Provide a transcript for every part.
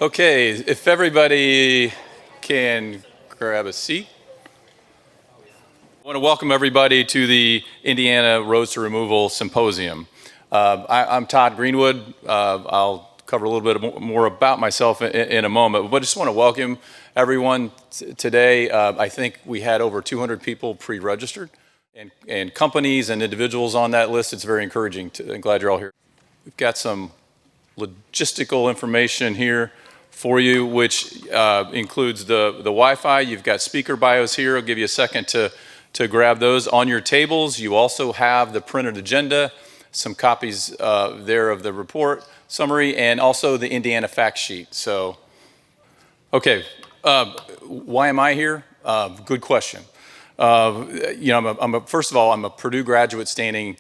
Okay, if everybody can grab a seat. I want to welcome everybody to the Indiana Roads to Removal Symposium. I'm Todd Greenwood. I'll cover a little bit more about myself in a moment, but I just want to welcome everyone today. I think we had over 200 people pre-registered and companies and individuals on that list. It's very encouraging. I'm glad you're all here. We've got some logistical information here for you, which includes the Wi-Fi. You've got speaker bios here. I'll give you a second to grab those. On your tables, you also have the printed agenda, some copies there of the report summary, and also the Indiana fact sheet. So, okay, why am I here? Good question. First of all, I'm a Purdue graduate standing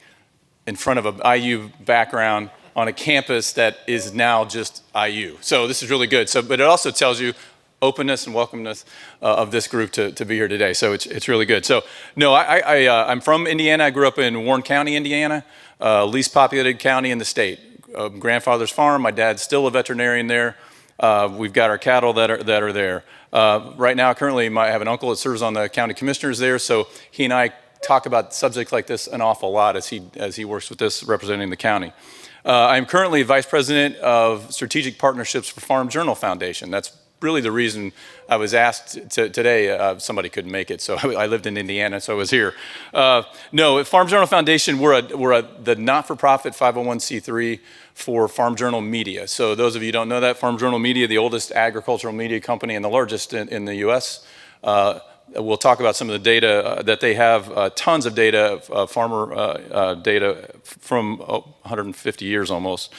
in front of an IU background on a campus that is now just IU. So this is really good. But it also tells you openness and welcomeness of this group to be here today. So it's really good. So no, I'm from Indiana. I grew up in Warren County, Indiana, least populated county in the state. Grandfather's farm. My dad's still a veterinarian there. We've got our cattle that are there. Right now, currently, I have an uncle that serves on the county commissioners there. So he and I talk about subjects like this an awful lot as he works with this representing the county. I'm currently Vice President of Strategic Partnerships for Farm Journal Foundation. That's really the reason I was asked today. Somebody couldn't make it, so I lived in Indiana, so I was here. No, Farm Journal Foundation, we're the not-for-profit 501c3 for Farm Journal Media. So those of you who don't know that, Farm Journal Media, the oldest agricultural media company and the largest in the U.S., we'll talk about some of the data that they have, tons of data, farmer data from 150 years almost.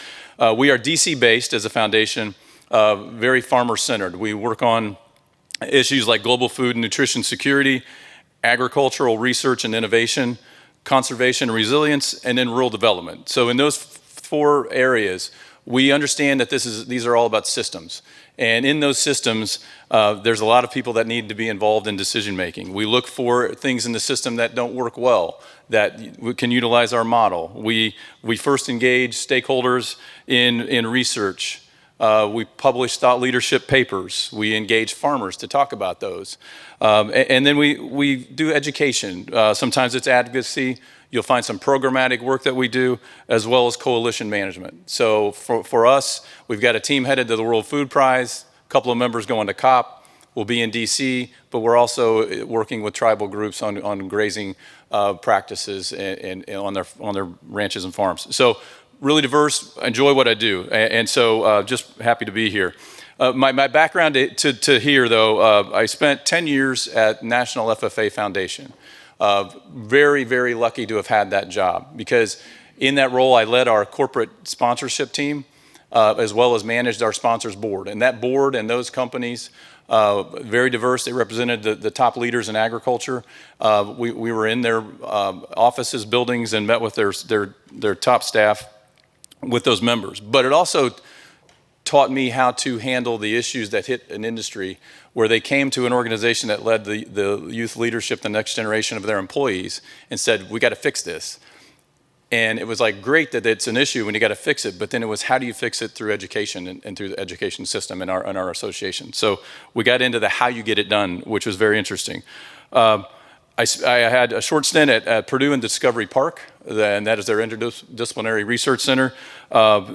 We are DC-based as a foundation, very farmer-centered. We work on issues like global food and nutrition security, agricultural research and innovation, conservation and resilience, and then rural development. So in those four areas, we understand that these are all about systems. And in those systems, there's a lot of people that need to be involved in decision making. We look for things in the system that don't work well, that we can utilize our model. We first engage stakeholders in research. We publish thought leadership papers. We engage farmers to talk about those. And then we do education. Sometimes it's advocacy. You'll find some programmatic work that we do, as well as coalition management. So for us, we've got a team headed to the World Food Prize, a couple of members going to COP. We'll be in DC, but we're also working with tribal groups on grazing practices and on their ranches and farms. So really diverse, enjoy what I do. And so just happy to be here. My background to here, though, I spent 10 years at National FFA Foundation. Very, very lucky to have had that job, because in that role I led our corporate sponsorship team as well as managed our sponsors board. And that board and those companies, very diverse. They represented the top leaders in agriculture. We were in their offices, buildings, and met with their top staff with those members. But it also taught me how to handle the issues that hit an industry where they came to an organization that led the youth leadership, the next generation of their employees, and said, we got to fix this. And it was like, great that it's an issue when you got to fix it, but then it was, how do you fix it through education and through the education system in our association? So we got into the how you get it done, which was very interesting. I had a short stint at Purdue and Discovery Park, and that is their interdisciplinary research center.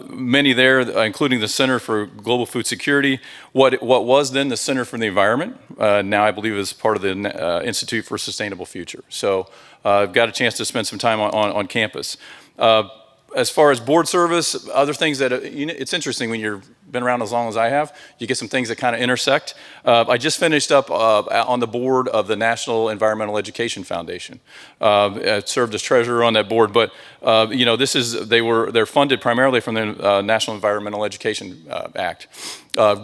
Many there, including the Center for Global Food Security, what was then the Center for the Environment, now I believe is part of the Institute for a Sustainable Future. So I've got a chance to spend some time on campus. As far as board service, other things that, it's interesting when you've been around as long as I have, you get some things that kind of intersect. I just finished up on the board of the National Environmental Education Foundation. I served as treasurer on that board, but they're funded primarily from the National Environmental Education Act.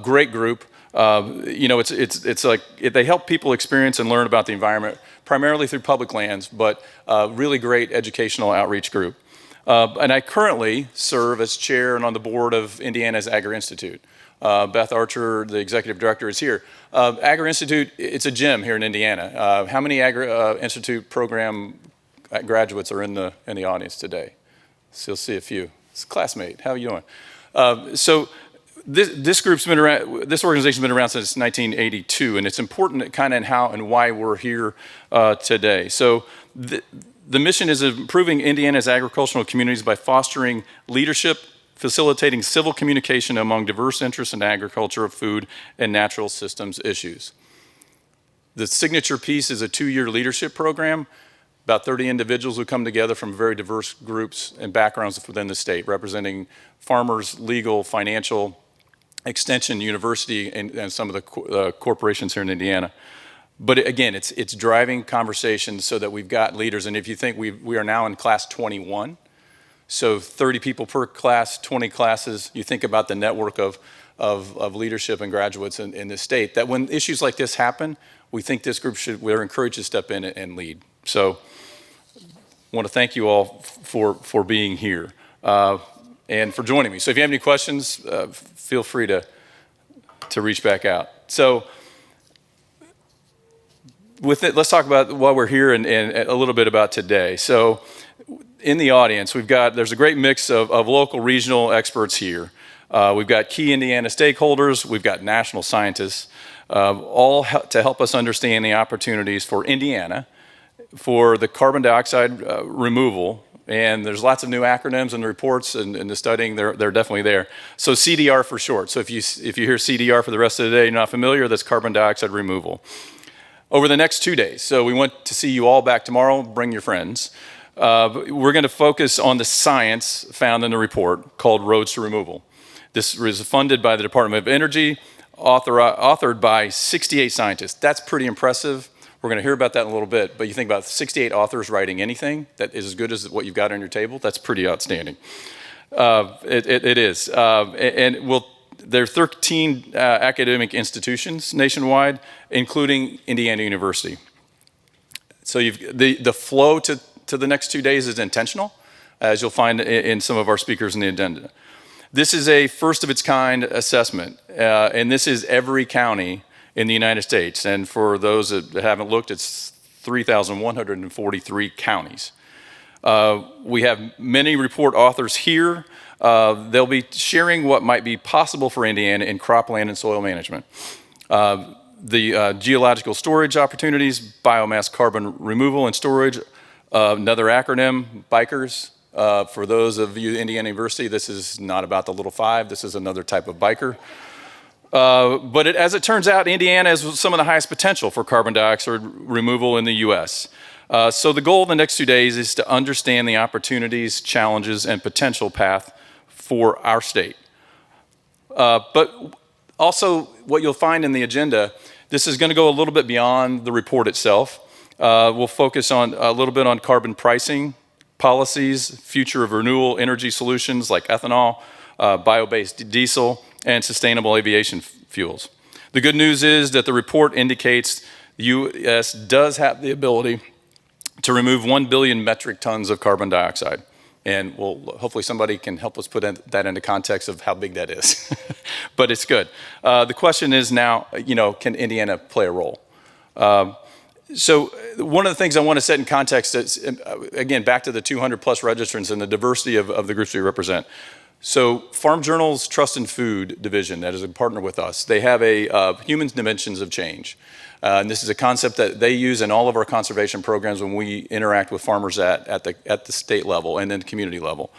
Great group. It's like they help people experience and learn about the environment, primarily through public lands, but really great educational outreach group. And I currently serve as chair and on the board of Indiana's Agri-Institute. Beth Archer, the executive director, is here. Agri-Institute, it's a gym here in Indiana. How many Agri-Institute program graduates are in the audience today? So you'll see a few. It's a classmate. How are you doing? So this group's been around, this organization's been around since 1982, and it's important kind of in how and why we're here today. So the mission is improving Indiana's agricultural communities by fostering leadership, facilitating civil communication among diverse interests in agriculture, food, and natural systems issues. The signature piece is a 2-year leadership program, about 30 individuals who come together from very diverse groups and backgrounds within the state, representing farmers, legal, financial, extension, university, and some of the corporations here in Indiana. But again, it's driving conversations so that we've got leaders. And if you think we are now in class 21, so 30 people per class, 20 classes, you think about the network of leadership and graduates in this state, that when issues like this happen, we think this group we're encouraged to step in and lead. So I want to thank you all for being here and for joining me. So if you have any questions, feel free to reach back out. So with it, let's talk about why we're here and a little bit about today. So in the audience, there's a great mix of local, regional experts here. We've got key Indiana stakeholders, we've got national scientists, all to help us understand the opportunities for Indiana for the carbon dioxide removal. And there's lots of new acronyms and reports and the studying, they're definitely there. So CDR for short. So if you hear CDR for the rest of the day, you're not familiar, that's carbon dioxide removal. Over the next 2 days, so we want to see you all back tomorrow, bring your friends. We're going to focus on the science found in the report called Roads to Removal. This was funded by the Department of Energy, authored by 68 scientists. That's pretty impressive. We're going to hear about that in a little bit, but you think about 68 authors writing anything that is as good as what you've got on your table, that's pretty outstanding. It is. There are 13 academic institutions nationwide, including Indiana University. So the flow to the next 2 days is intentional, as you'll find in some of our speakers in the agenda. This is a first of its kind assessment, and this is every county in the United States. And for those that haven't looked, it's 3,143 counties. We have many report authors here. They'll be sharing what might be possible for Indiana in cropland and soil management. The geological storage opportunities, biomass carbon removal and storage, another acronym, BiCRS. For those of you at Indiana University, this is not about the little 5, this is another type of biker. But as it turns out, Indiana has some of the highest potential for carbon dioxide removal in the US. So the goal of the next 2 days is to understand the opportunities, challenges, and potential path for our state. But also what you'll find in the agenda, this is going to go a little bit beyond the report itself. We'll focus on a little bit on carbon pricing, policies, future of renewable energy solutions like ethanol, bio-based diesel, and sustainable aviation fuels. The good news is that the report indicates the U.S. does have the ability to remove 1 billion metric tons of carbon dioxide. And hopefully somebody can help us put that into context of how big that is. But it's good. The question is now, can Indiana play a role? So one of the things I want to set in context is, again, back to the 200 plus registrants and the diversity of the groups we represent. So Farm Journal's Trust in Food division, that is a partner with us, they have a Human Dimensions of Change. And this is a concept that they use in all of our conservation programs when we interact with farmers at the state level and then the community level.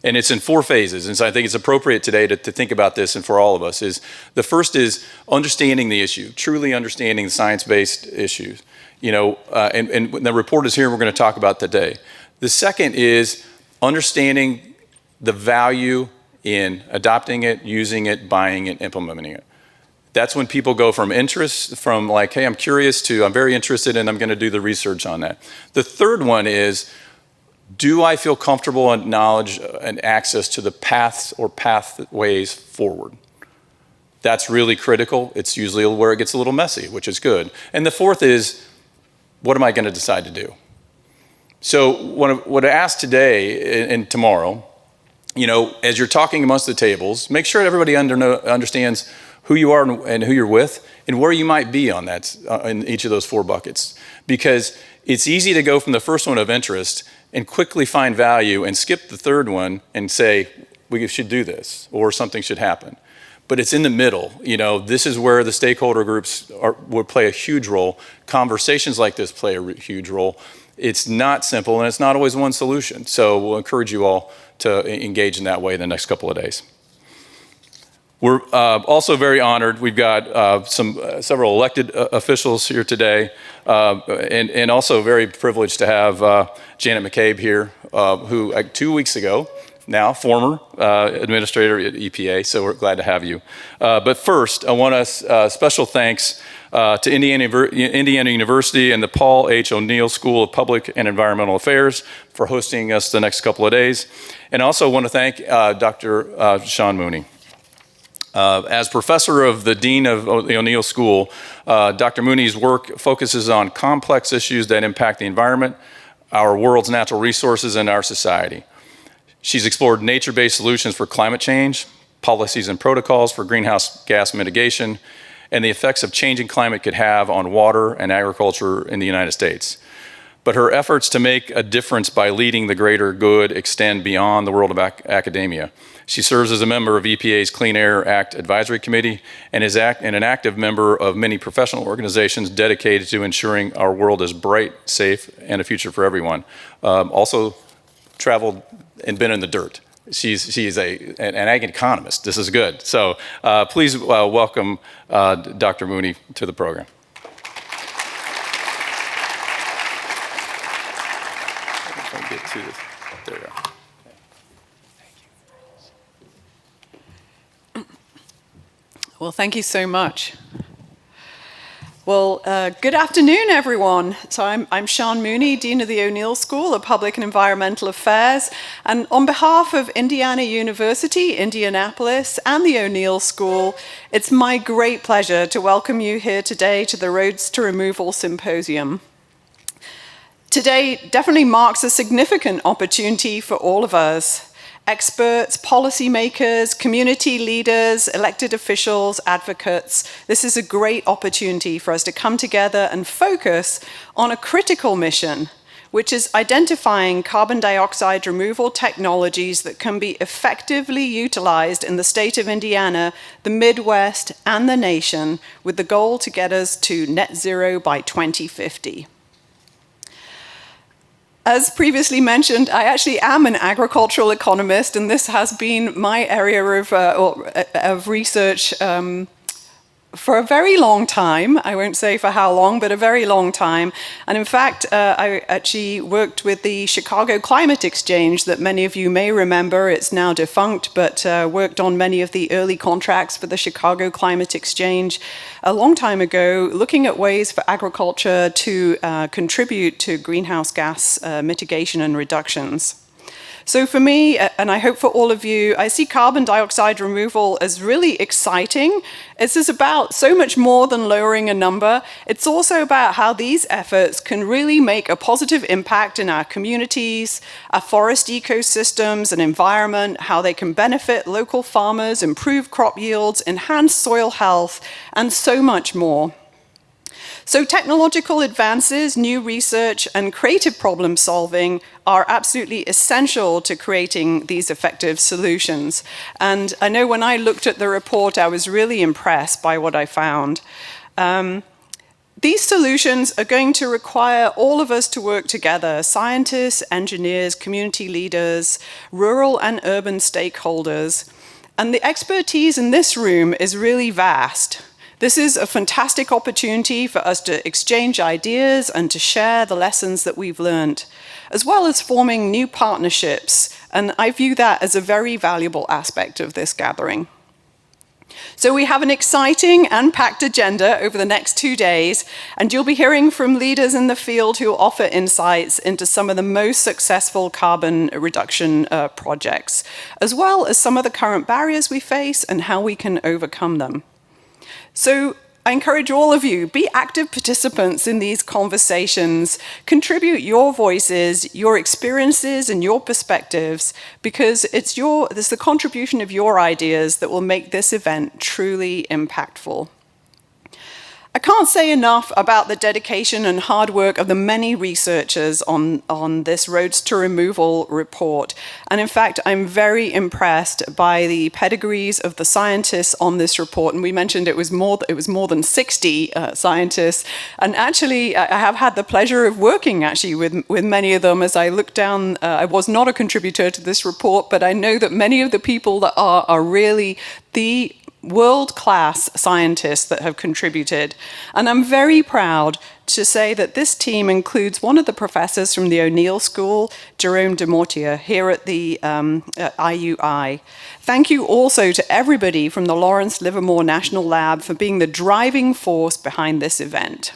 And it's in 4 phases. And so I think it's appropriate today to think about this, and for all of us, is the first is understanding the issue, truly understanding the science-based issues. And the report is here and we're going to talk about today. The second is understanding the value in adopting it, using it, buying it, implementing it. That's when people go from interest, from like, hey, I'm curious, to I'm very interested and I'm going to do the research on that. The third one is, do I feel comfortable in knowledge and access to the paths or pathways forward? That's really critical. It's usually where it gets a little messy, which is good. And the fourth is, what am I going to decide to do? So what I ask today and tomorrow, as you're talking amongst the tables, make sure everybody understands who you are and who you're with and where you might be on that, in each of those 4 buckets. Because it's easy to go from the first one of interest and quickly find value and skip the third one and say, we should do this or something should happen. but it's in the middle. This is where the stakeholder groups would play a huge role. Conversations like this play a huge role. It's not simple, and it's not always one solution. So we'll encourage you all to engage in that way in the next couple of days. We're also very honored. We've got several elected officials here today, and also very privileged to have Janet McCabe here, who 2 weeks ago, now former administrator at EPA, so we're glad to have you. But first, I want to special thanks to Indiana University and the Paul H. O'Neill School of Public and Environmental Affairs for hosting us the next couple of days. And also want to thank Dr. Sean Mooney. As professor of the Dean of the O'Neill School, Dr. Mooney's work focuses on complex issues that impact the environment, our world's natural resources, and our society. She's explored nature-based solutions for climate change, policies and protocols for greenhouse gas mitigation, and the effects of changing climate could have on water and agriculture in the United States. But her efforts to make a difference by leading the greater good extend beyond the world of academia. She serves as a member of EPA's Clean Air Act Advisory Committee and is an active member of many professional organizations dedicated to ensuring our world is bright, safe, and a future for everyone. Also traveled and been in the dirt. She's an ag economist. This is good. So please welcome Dr. Mooney to the program. If I get to this. There you go. Well, thank you so much. Well, good afternoon, everyone. So I'm Sean Mooney, Dean of the O'Neill School of Public and Environmental Affairs. And on behalf of Indiana University, Indianapolis, and the O'Neill School, it's my great pleasure to welcome you here today to the Roads to Removal Symposium. Today definitely marks a significant opportunity for all of us. Experts, policymakers, community leaders, elected officials, advocates. This is a great opportunity for us to come together and focus on a critical mission, which is identifying carbon dioxide removal technologies that can be effectively utilized in the state of Indiana, the Midwest, and the nation, with the goal to get us to net zero by 2050. As previously mentioned, I actually am an agricultural economist, and this has been my area of research for a very long time. I won't say for how long, but a very long time. And in fact, I actually worked with the Chicago Climate Exchange that many of you may remember. It's now defunct, but worked on many of the early contracts for the Chicago Climate Exchange a long time ago, looking at ways for agriculture to contribute to greenhouse gas mitigation and reductions. So for me, and I hope for all of you, I see carbon dioxide removal as really exciting. This is about so much more than lowering a number. It's also about how these efforts can really make a positive impact in our communities, our forest ecosystems and environment, how they can benefit local farmers, improve crop yields, enhance soil health, and so much more. So technological advances, new research, and creative problem solving are absolutely essential to creating these effective solutions. And I know when I looked at the report, I was really impressed by what I found. These solutions are going to require all of us to work together, scientists, engineers, community leaders, rural and urban stakeholders. And the expertise in this room is really vast. This is a fantastic opportunity for us to exchange ideas and to share the lessons that we've learned, as well as forming new partnerships. And I view that as a very valuable aspect of this gathering. So we have an exciting and packed agenda over the next 2 days, and you'll be hearing from leaders in the field who offer insights into some of the most successful carbon reduction projects, as well as some of the current barriers we face and how we can overcome them. So I encourage all of you, be active participants in these conversations, contribute your voices, your experiences, and your perspectives, because it's the contribution of your ideas that will make this event truly impactful. I can't say enough about the dedication and hard work of the many researchers on this Roads to Removal report. And in fact, I'm very impressed by the pedigrees of the scientists on this report. And we mentioned it was more than 60 scientists. And actually, I have had the pleasure of working actually with many of them. As I look down, I was not a contributor to this report, but I know that many of the people that are really the world-class scientists that have contributed. And I'm very proud to say that this team includes one of the professors from the O'Neill School, Jerome Demortier, here at the IUI. Thank you also to everybody from the Lawrence Livermore National Lab for being the driving force behind this event.